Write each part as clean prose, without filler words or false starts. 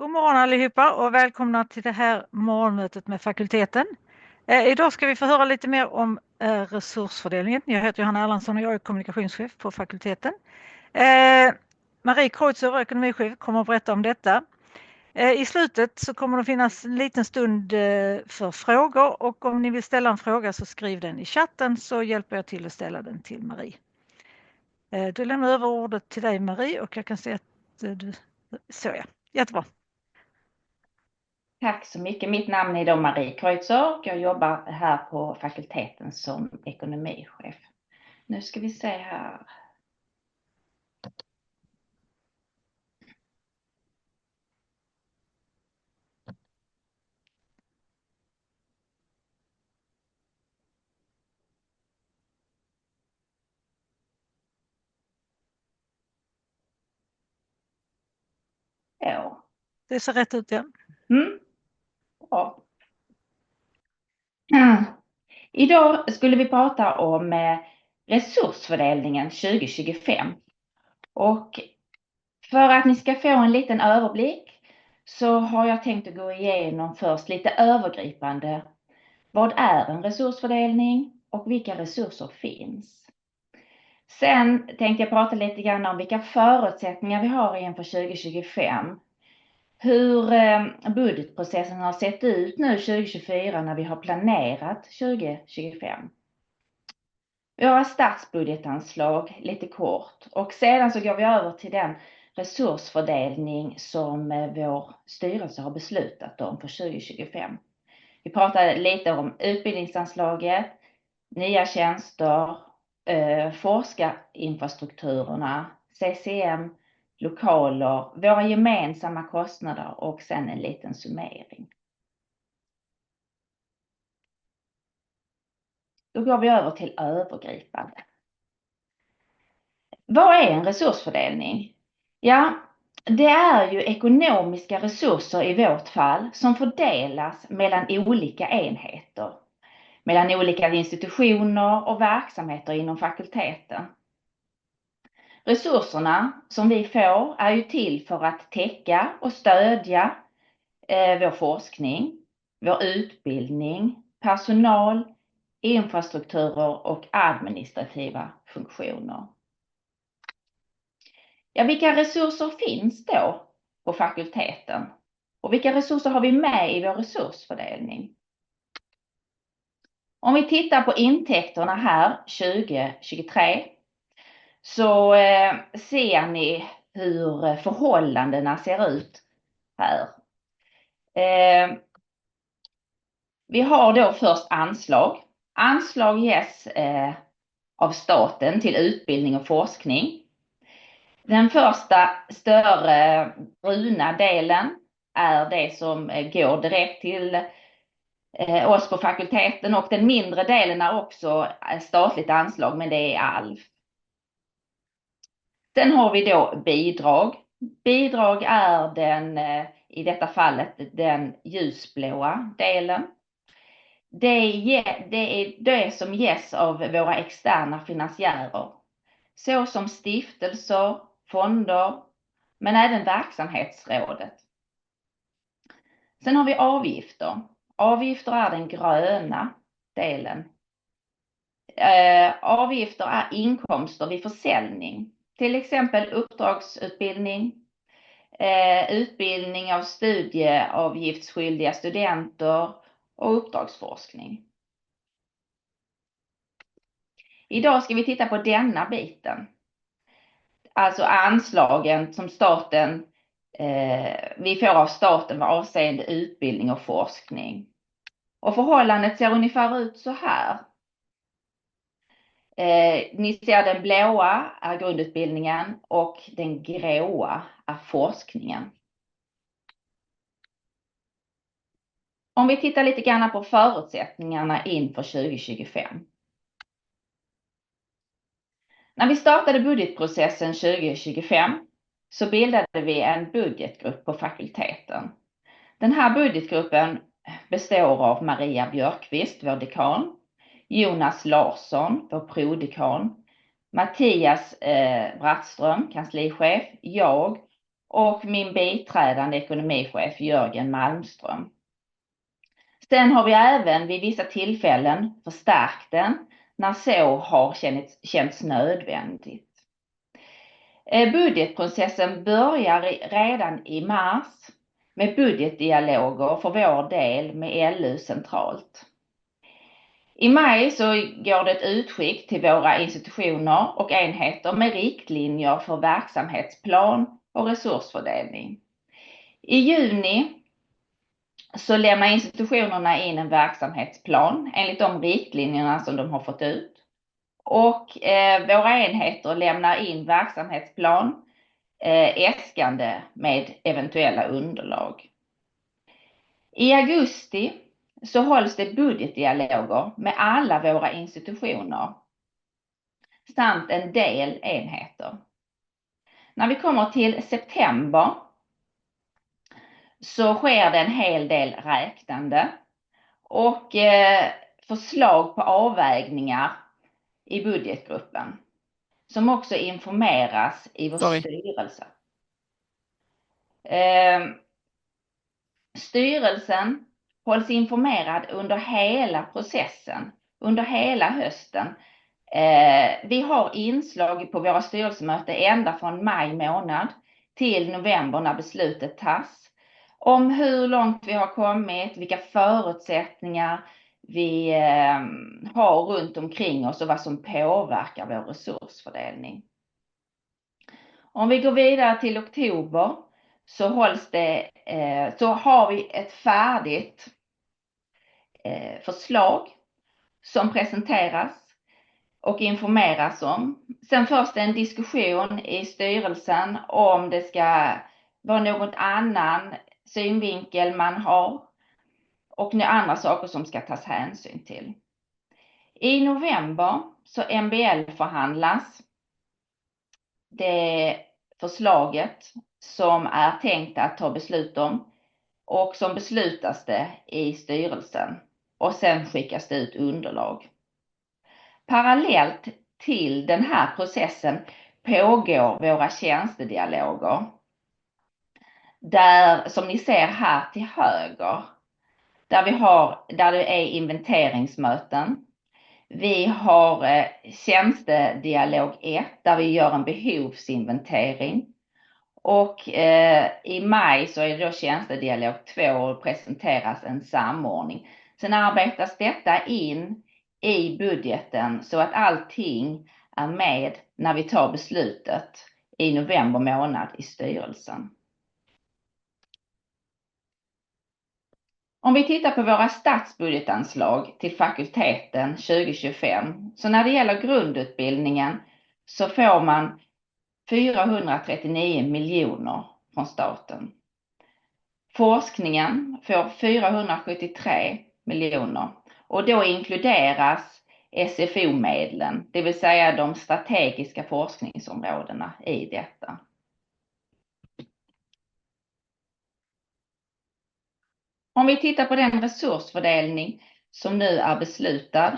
God morgon allihopa och välkomna till det här morgonmötet med fakulteten. Idag ska vi få höra lite mer om resursfördelningen. Jag heter Johanna Erlandsson och jag är kommunikationschef på fakulteten. Marie Kreutzer, ekonomichef, kommer att berätta om detta. I slutet så kommer det finnas en liten stund för frågor och om ni vill ställa en fråga så skriv den i chatten så hjälper jag till att ställa den till Marie. Då lämnar jag över ordet till dig Marie och jag kan se att du... Så ja, jättebra. Tack så mycket. Mitt namn är då Marie Kreutzer och jag jobbar här på fakulteten som ekonomichef. Nu ska vi se här. Ja. Det ser rätt ut, ja. Bra. Idag skulle vi prata om resursfördelningen 2025. Och för att ni ska få en liten överblick så har jag tänkt att gå igenom först lite övergripande. Vad är en resursfördelning och vilka resurser finns? Sen tänkte jag prata lite grann om vilka förutsättningar vi har inför 2025. Hur budgetprocessen har sett ut nu 2024 när vi har planerat 2025. Våra statsbudgetanslag lite kort och sedan så går vi över till den resursfördelning som vår styrelse har beslutat om för 2025. Vi pratade lite om utbildningsanslaget, nya tjänster, forskarinfrastrukturerna, CCM, lokaler, våra gemensamma kostnader och sen en liten summering. Då går vi över till övergripande. Vad är en resursfördelning? Ja, det är ju ekonomiska resurser i vårt fall som fördelas mellan olika enheter, mellan olika institutioner och verksamheter inom fakulteten. Resurserna som vi får är ju till för att täcka och stödja vår forskning, vår utbildning, personal, infrastrukturer och administrativa funktioner. Ja, vilka resurser finns då på fakulteten? Och vilka resurser har vi med i vår resursfördelning? Om vi tittar på intäkterna här 2023 så ser ni hur förhållandena ser ut här. Vi har då först anslag. Anslag ges av staten till utbildning och forskning. Den första större bruna delen är det som går direkt till oss på fakulteten och den mindre delen är också statligt anslag men det är ALF. Sen har vi då bidrag. Bidrag är den, i detta fallet, den ljusblåa delen. Det är det som ges av våra externa finansiärer. Så som stiftelser, fonder, men även verksamhetsrådet. Sen har vi avgifter. Avgifter är den gröna delen. Avgifter är inkomster vid försäljning. Till exempel uppdragsutbildning, utbildning av studieavgiftsskyldiga studenter och uppdragsforskning. Idag ska vi titta på denna biten. Alltså anslagen som staten, vi får av staten vad avseende utbildning och forskning. Och förhållandet ser ungefär ut så här. Ni ser den blåa är grundutbildningen och den gråa är forskningen. Om vi tittar lite grann på förutsättningarna inför 2025. När vi startade budgetprocessen 2025 så bildade vi en budgetgrupp på fakulteten. Den här budgetgruppen består av Maria Björkqvist, vår dekan, Jonas Larsson, vår prodekan, Mattias Brattström, kanslichef, jag och min biträdande ekonomichef Jörgen Malmström. Sen har vi även vid vissa tillfällen förstärkt den när så har känts nödvändigt. Budgetprocessen börjar redan i mars med budgetdialoger för vår del med LU centralt. I maj så går det ett utskick till våra institutioner och enheter med riktlinjer för verksamhetsplan och resursfördelning. I juni så lämnar institutionerna in en verksamhetsplan enligt de riktlinjerna som de har fått ut. Och våra enheter lämnar in verksamhetsplan äskande med eventuella underlag. I augusti så hålls det budgetdialoger med alla våra institutioner samt en del enheter. När vi kommer till september så sker det en hel del räknande och förslag på avvägningar i budgetgruppen som också informeras i vår styrelse. Styrelsen hålls informerad under hela processen, under hela hösten. Vi har inslag på våra styrelsemöten ända från maj månad till november när beslutet tas. Om hur långt vi har kommit, vilka förutsättningar vi har runt omkring oss och vad som påverkar vår resursfördelning. Om vi går vidare till oktober så har vi ett färdigt förslag som presenteras och informeras om. Sen förs det en diskussion i styrelsen om det ska vara något annan synvinkel man har och andra saker som ska tas hänsyn till. I november så MBL förhandlas det förslaget som är tänkt att ta beslut om och som beslutas det i styrelsen och sen skickas det ut underlag. Parallellt till den här processen pågår våra tjänstedialoger där, som ni ser här till höger, där det är inventeringsmöten. Vi har tjänstedialog 1 där vi gör en behovsinventering. Och i maj så är det då tjänstedialog 2 och presenteras en samordning. Sen arbetas detta in i budgeten så att allting är med när vi tar beslutet i november månad i styrelsen. Om vi tittar på våra statsbudgetanslag till fakulteten 2025, så när det gäller grundutbildningen så får man 439 miljoner från staten. Forskningen får 473 miljoner och då inkluderas SFO-medlen, det vill säga de strategiska forskningsområdena i detta. Om vi tittar på den resursfördelning som nu är beslutad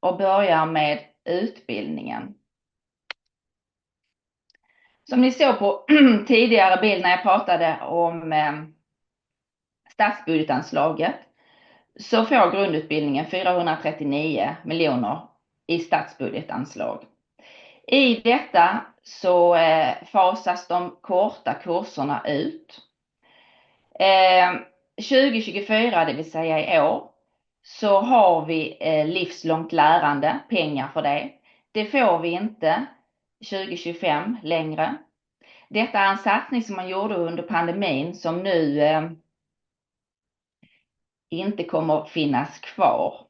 och börjar med utbildningen. Som ni såg på tidigare bild när jag pratade om statsbudgetanslaget så får grundutbildningen 439 miljoner i statsbudgetanslag. I detta så fasas de korta kurserna ut. 2024, det vill säga i år, så har vi livslångt lärande, pengar för det. Det får vi inte 2025 längre. Detta är en satsning som man gjorde under pandemin som nu inte kommer att finnas kvar.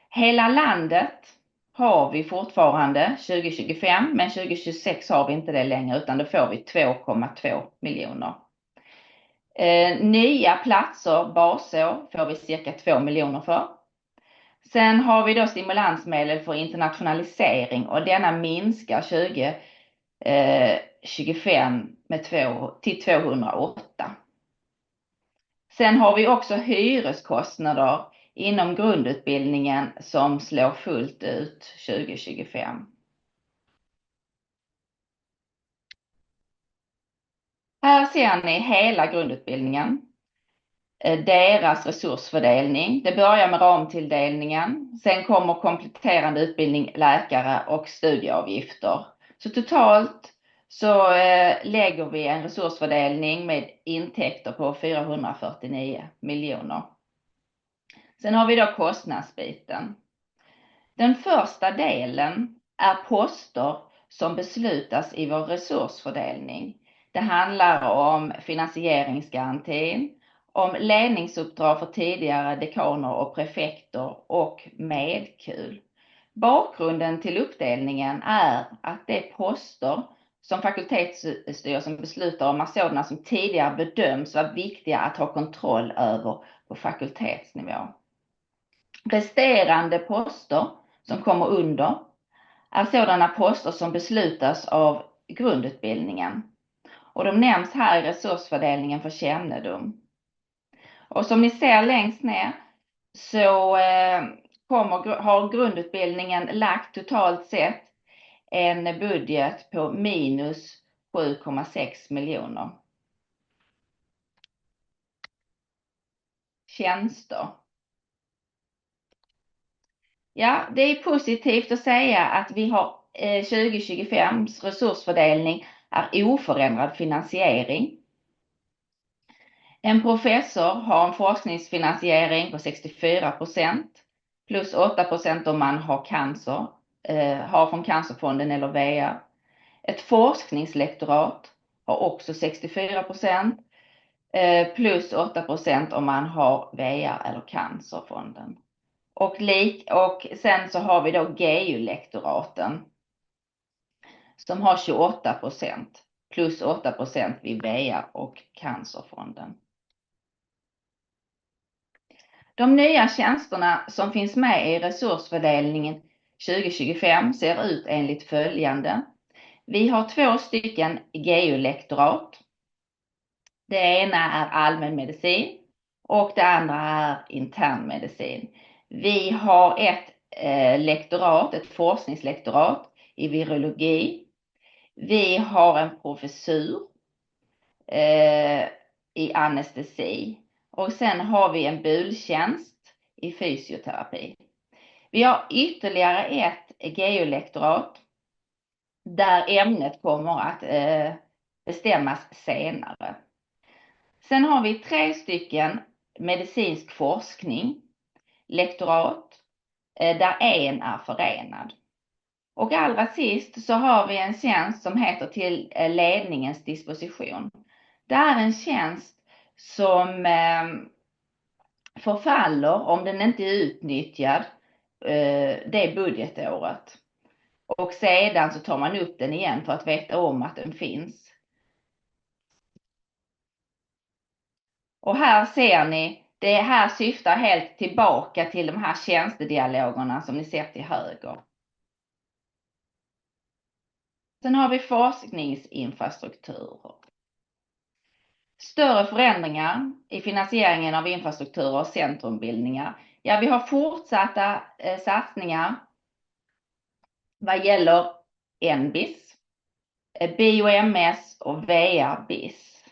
Hela landet har vi fortfarande 2025, men 2026 har vi inte det längre utan då får vi 2,2 miljoner. Nya platser basår får vi cirka 2 miljoner för. Sen har vi då stimulansmedel för internationalisering och denna minskar 2025 till 208. Sen har vi också hyreskostnader inom grundutbildningen som slår fullt ut 2025. Här ser ni hela grundutbildningen, deras resursfördelning. Det börjar med ramtilldelningen, sen kommer kompletterande utbildning, läkare och studieavgifter. Så totalt så lägger vi en resursfördelning med intäkter på 449 miljoner. Sen har vi då kostnadsbiten. Den första delen är poster som beslutas i vår resursfördelning. Det handlar om finansieringsgarantin, om ledningsuppdrag för tidigare dekaner och prefekter och medkul. Bakgrunden till uppdelningen är att det poster som fakultetsstyrelsen beslutar om är sådana som tidigare bedöms vara viktiga att ha kontroll över på fakultetsnivå. Resterande poster som kommer under är sådana poster som beslutas av grundutbildningen. Och de nämns här i resursfördelningen för kännedom. Och som ni ser längst ner så har grundutbildningen lagt totalt sett en budget på minus 7,6 miljoner. Tjänster. Ja, det är positivt att säga att vi har 2025s resursfördelning är oförändrad finansiering. En professor har en forskningsfinansiering på 64% plus 8% om man har cancer, har från Cancerfonden eller VA. Ett forskningslektorat har också 64% plus 8% om man har VA eller Cancerfonden. Och sen så har vi då GU-lektoraten som har 28% plus 8% vid VA och Cancerfonden. De nya tjänsterna som finns med i resursfördelningen 2025 ser ut enligt följande. Vi har 2 stycken GU-lektorat. Det ena är allmänmedicin och det andra är internmedicin. Vi har ett lektorat, ett forskningslektorat i virologi. Vi har en professur i anestesi och sen har vi en bultjänst i fysioterapi. Vi har ytterligare ett GU-lektorat där ämnet kommer att bestämmas senare. Sen har vi 3 stycken medicinsk forskning, lektorat, där en är förenad. Och allra sist så har vi en tjänst som heter till ledningens disposition. Det är en tjänst som förfaller om den inte är utnyttjad det budgetåret. Och sedan så tar man upp den igen för att veta om att den finns. Och här ser ni, det här syftar helt tillbaka till de här tjänstedialogerna som ni ser till höger. Sen har vi forskningsinfrastrukturer. Större förändringar i finansieringen av infrastrukturer och centrumbildningar. Ja, vi har fortsatta satsningar vad gäller NBIS, BioMS och VRBIS.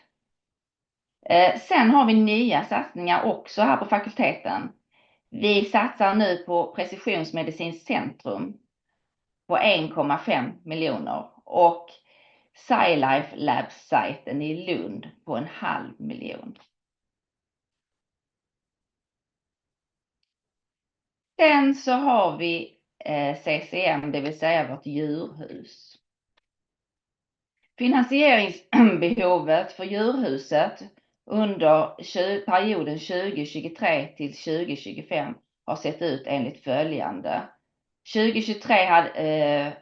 Sen har vi nya satsningar också här på fakulteten. Vi satsar nu på Precisionsmedicinskt centrum på 1,5 miljoner och SciLife Labs-sajten i Lund på 0,5 miljon. Sen så har vi CCM, det vill säga vårt djurhus. Finansieringsbehovet för djurhuset under perioden 2023 till 2025 har sett ut enligt följande. 2023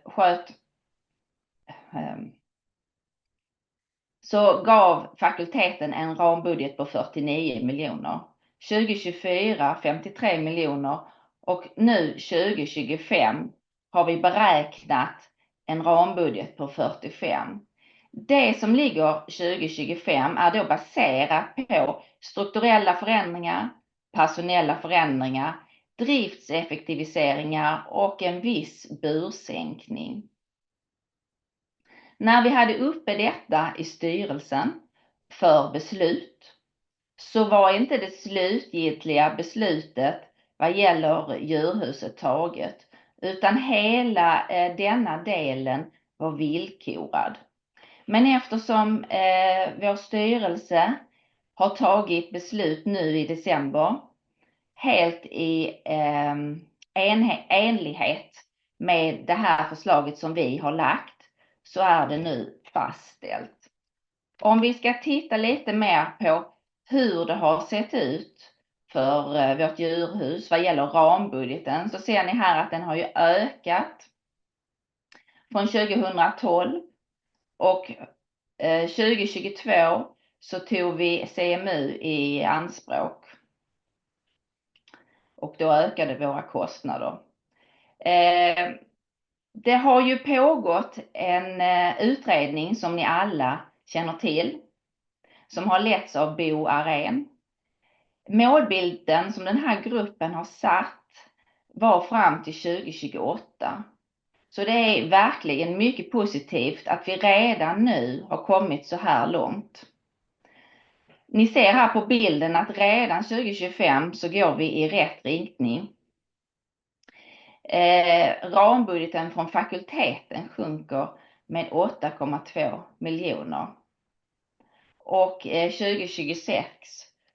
så gav fakulteten en rambudget på 49 miljoner. 2024 53 miljoner och nu 2025 har vi beräknat en rambudget på 45. Det som ligger 2025 är då baserat på strukturella förändringar, personella förändringar, driftseffektiviseringar och en viss bursänkning. När vi hade uppe detta i styrelsen för beslut, så var inte det slutgiltiga beslutet vad gäller djurhuset taget, utan hela denna delen var villkorad. Men eftersom vår styrelse har tagit beslut nu i december helt i enlighet med det här förslaget som vi har lagt, så är det nu fastställt. Om vi ska titta lite mer på hur det har sett ut för vårt djurhus vad gäller rambudgeten, så ser ni här att den har ju ökat från 2012 och 2022 så tog vi CMU i anspråk och då ökade våra kostnader. Det har ju pågått en utredning som ni alla känner till, som har letts av Bo Arén. Målbilden som den här gruppen har satt var fram till 2028. Så det är verkligen mycket positivt att vi redan nu har kommit så här långt. Ni ser här på bilden att redan 2025 så går vi i rätt riktning. Rambudgeten från fakulteten sjunker med 8,2 miljoner. Och 2026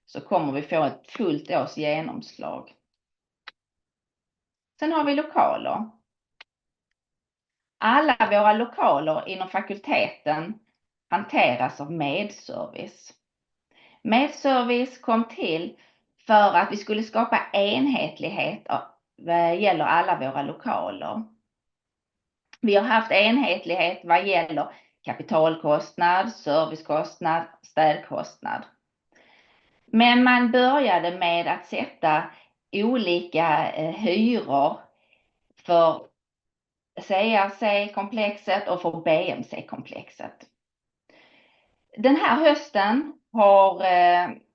så kommer vi få ett fullt års genomslag. Sen har vi lokaler. Alla våra lokaler inom fakulteten hanteras av Medservice. Medservice kom till för att vi skulle skapa enhetlighet vad gäller alla våra lokaler. Vi har haft enhetlighet vad gäller kapitalkostnad, servicekostnad, städkostnad. Men man började med att sätta olika hyror för CRC-komplexet och för BMC-komplexet. Den här hösten har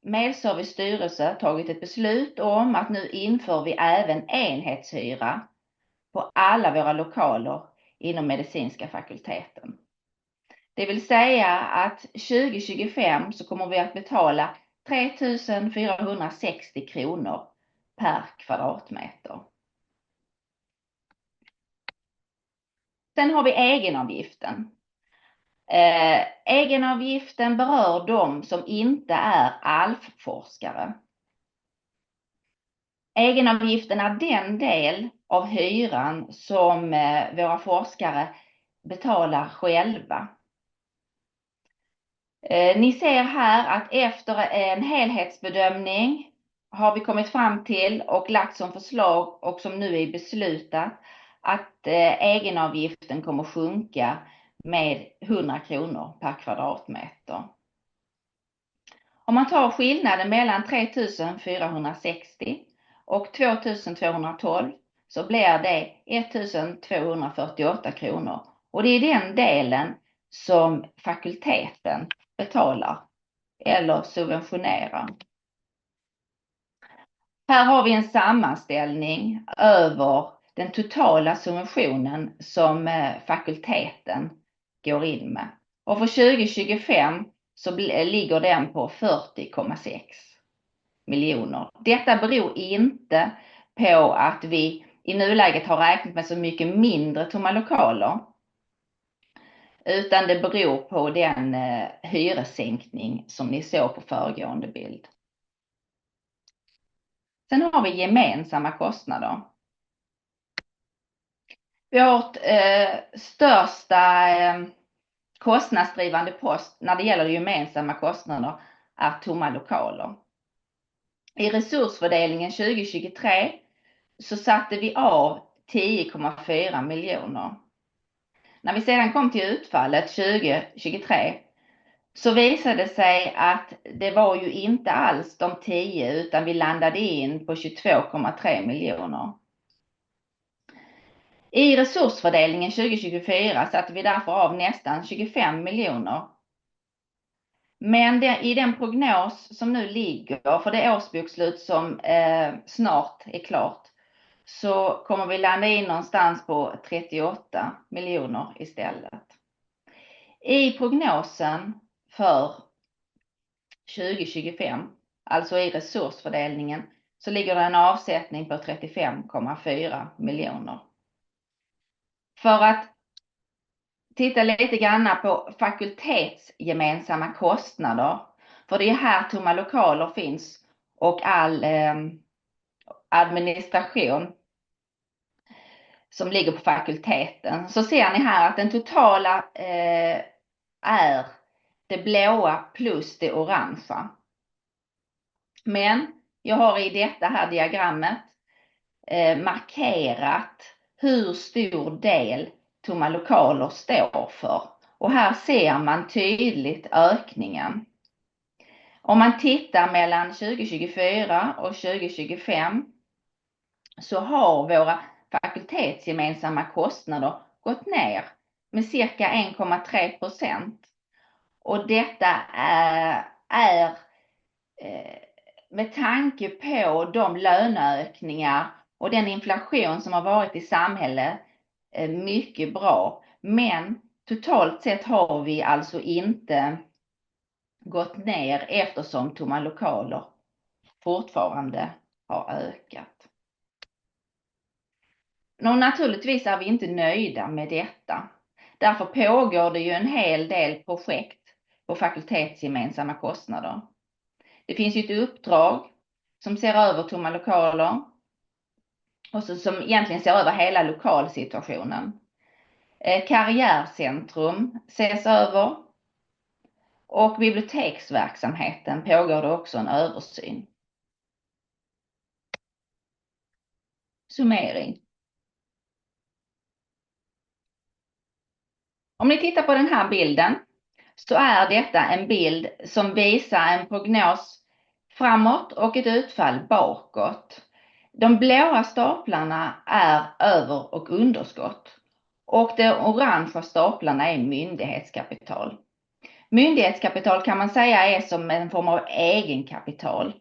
Medservice styrelse tagit ett beslut om att nu inför vi även enhetshyra på alla våra lokaler inom medicinska fakulteten. Det vill säga att 2025 så kommer vi att betala 3 460 kronor per kvadratmeter. Sen har vi egenavgiften. Egenavgiften berör de som inte är ALF-forskare. Egenavgiften är den del av hyran som våra forskare betalar själva. Ni ser här att efter en helhetsbedömning har vi kommit fram till och lagt som förslag och som nu är beslutat att egenavgiften kommer sjunka med 100 kronor per kvadratmeter. Om man tar skillnaden mellan 3 460 och 2 212 så blir det 1 248 kronor. Och det är den delen som fakulteten betalar eller subventionerar. Här har vi en sammanställning över den totala subventionen som fakulteten går in med. Och för 2025 så ligger den på 40,6 miljoner. Detta beror inte på att vi i nuläget har räknat med så mycket mindre tomma lokaler, utan det beror på den hyressänkning som ni såg på föregående bild. Sen har vi gemensamma kostnader. Vårt största kostnadsdrivande post när det gäller gemensamma kostnader är tomma lokaler. I resursfördelningen 2023 så satte vi av 10,4 miljoner. När vi sedan kom till utfallet 2023 så visade det sig att det var ju inte alls de 10 utan vi landade in på 22,3 miljoner. I resursfördelningen 2024 satte vi därför av nästan 25 miljoner. Men i den prognos som nu ligger för det årsbokslut som snart är klart så kommer vi landa in någonstans på 38 miljoner istället. I prognosen för 2025, alltså i resursfördelningen, så ligger det en avsättning på 35,4 miljoner. För att titta lite grann på fakultetsgemensamma kostnader, för det är här tomma lokaler finns och all administration som ligger på fakulteten, så ser ni här att den totala är det blåa plus det orangea. Men jag har i detta här diagrammet markerat hur stor del tomma lokaler står för. Och här ser man tydligt ökningen. Om man tittar mellan 2024 och 2025 så har våra fakultetsgemensamma kostnader gått ner med cirka 1,3%. Och detta är med tanke på de löneökningar och den inflation som har varit i samhället mycket bra. Men totalt sett har vi alltså inte gått ner eftersom tomma lokaler fortfarande har ökat. Naturligtvis är vi inte nöjda med detta. Därför pågår det ju en hel del projekt på fakultetsgemensamma kostnader. Det finns ju ett uppdrag som ser över tomma lokaler och som egentligen ser över hela lokalsituationen. Karriärcentrum ses över och biblioteksverksamheten pågår det också en översyn. Summering. Om ni tittar på den här bilden så är detta en bild som visar en prognos framåt och ett utfall bakåt. De blåa staplarna är över- och underskott och de orangea staplarna är myndighetskapital. Myndighetskapital kan man säga är som en form av egenkapital.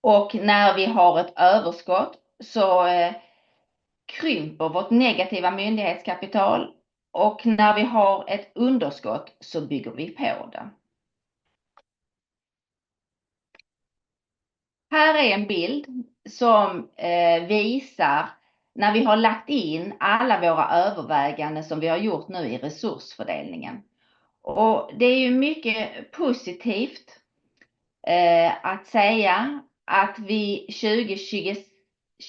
Och när vi har ett överskott så krymper vårt negativa myndighetskapital. Och när vi har ett underskott så bygger vi på det. Här är en bild som visar när vi har lagt in alla våra överväganden som vi har gjort nu i resursfördelningen. Och det är ju mycket positivt att säga att vi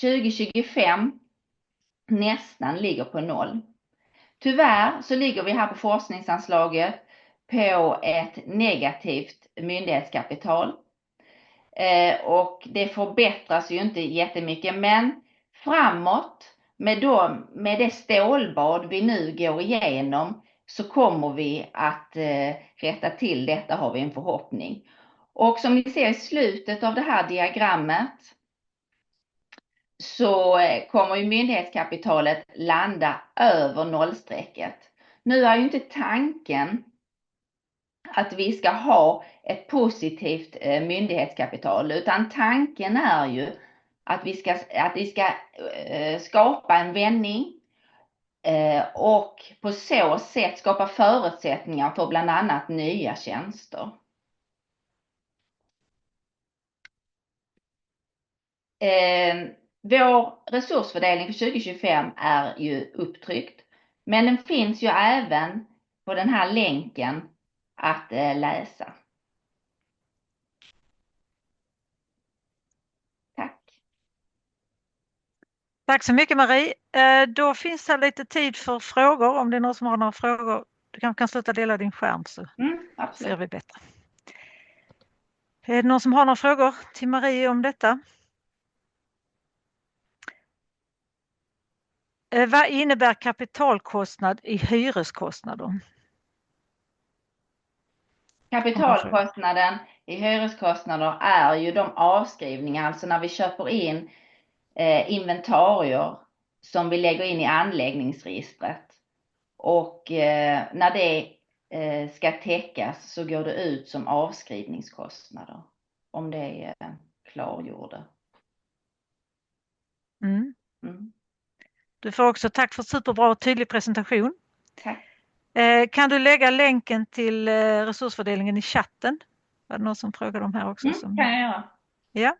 2025 nästan ligger på 0. Tyvärr så ligger vi här på forskningsanslaget på ett negativt myndighetskapital. Och det förbättras ju inte jättemycket, men framåt med det stålbad vi nu går igenom så kommer vi att rätta till detta, har vi en förhoppning. Och som ni ser i slutet av det här diagrammet så kommer ju myndighetskapitalet landa över nollstrecket. Nu är ju inte tanken att vi ska ha ett positivt myndighetskapital, utan tanken är ju att vi ska skapa en vändning och på så sätt skapa förutsättningar för bland annat nya tjänster. Vår resursfördelning för 2025 är ju upptryckt, men den finns ju även på den här länken att läsa. Tack. Tack så mycket Marie. Då finns det lite tid för frågor. Om det är någon som har några frågor, du kan sluta dela din skärm så ser vi bättre. Är det någon som har några frågor till Marie om detta? Vad innebär kapitalkostnad i hyreskostnader? Kapitalkostnaden i hyreskostnader är ju de avskrivningar, alltså när vi köper in inventarier som vi lägger in i anläggningsregistret. Och när det ska täckas så går det ut som avskrivningskostnader. Om det är klargjorde. Du får också tack för superbra och tydlig presentation. Tack. Kan du lägga länken till resursfördelningen i chatten? Var det någon som frågade om här också? Kan jag göra. Ja.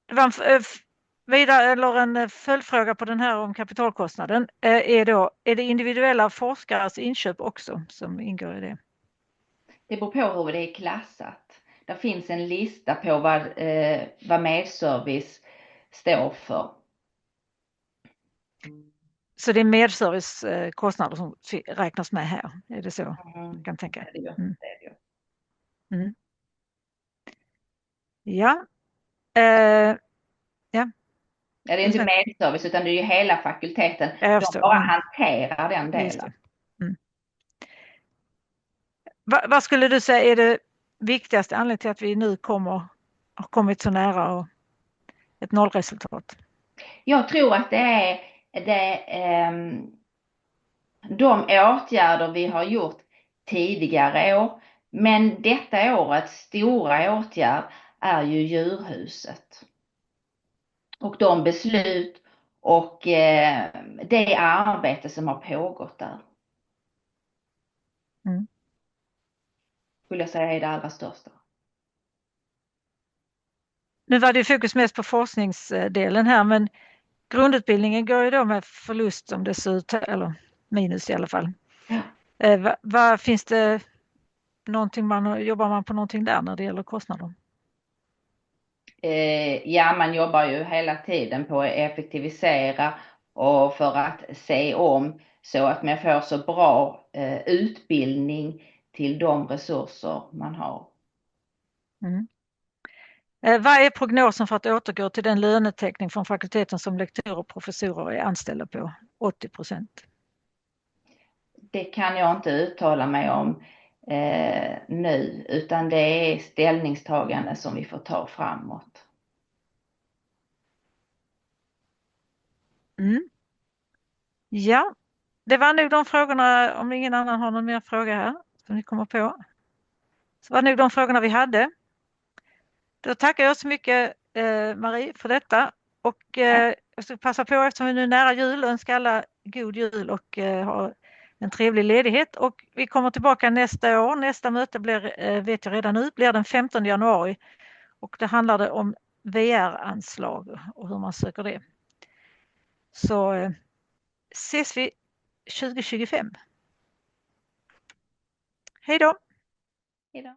Det var en följdfråga på den här om kapitalkostnaden. Är det individuella forskares inköp också som ingår i det? Det beror på hur det är klassat. Det finns en lista på vad medservice står för. Så det är medservicekostnader som räknas med här? Är det så? Man kan tänka. Det är det ju. Mm. Det är det ju. Mm. Ja. Ja. Ja, det är inte medservice utan det är ju hela fakulteten. Jag De förstår. bara hanterar den Just delen. det. Mm. Vad skulle du säga är det viktigaste anledningen till att vi nu har kommit så nära och ett nollresultat? Jag tror att det är de åtgärder vi har gjort tidigare år. Men detta årets stora åtgärd är ju djurhuset. Och de beslut och det arbete som har pågått där. Mm. Skulle jag säga är det allra största. Nu var det fokus mest på forskningsdelen här, men grundutbildningen går ju då med förlust som det ser ut, eller minus i alla fall. Ja. Vad finns det någonting jobbar man på någonting där när det gäller kostnader? Ja, man jobbar ju hela tiden på att effektivisera och för att se om så att man får så bra utbildning till de resurser man har. Mm. Vad är prognosen för att återgå till den lönetäckning från fakulteten som lektorer och professorer är anställda på, 80%? Det kan jag inte uttala mig om nu, utan det är ställningstagande som vi får ta framåt. Mm. Ja, det var nog de frågorna, om ingen annan har någon mer fråga här som ni kommer på. Så var det nog de frågorna vi hade. Då tackar jag så mycket Marie för detta och jag ska passa på eftersom vi nu är nära jul önska alla god jul och ha en trevlig ledighet och vi kommer tillbaka nästa år. Nästa möte blir, vet jag redan nu, blir den 15 januari och det handlar om VR-anslag och hur man söker det. Så ses vi 2025. Hej då! Hej då!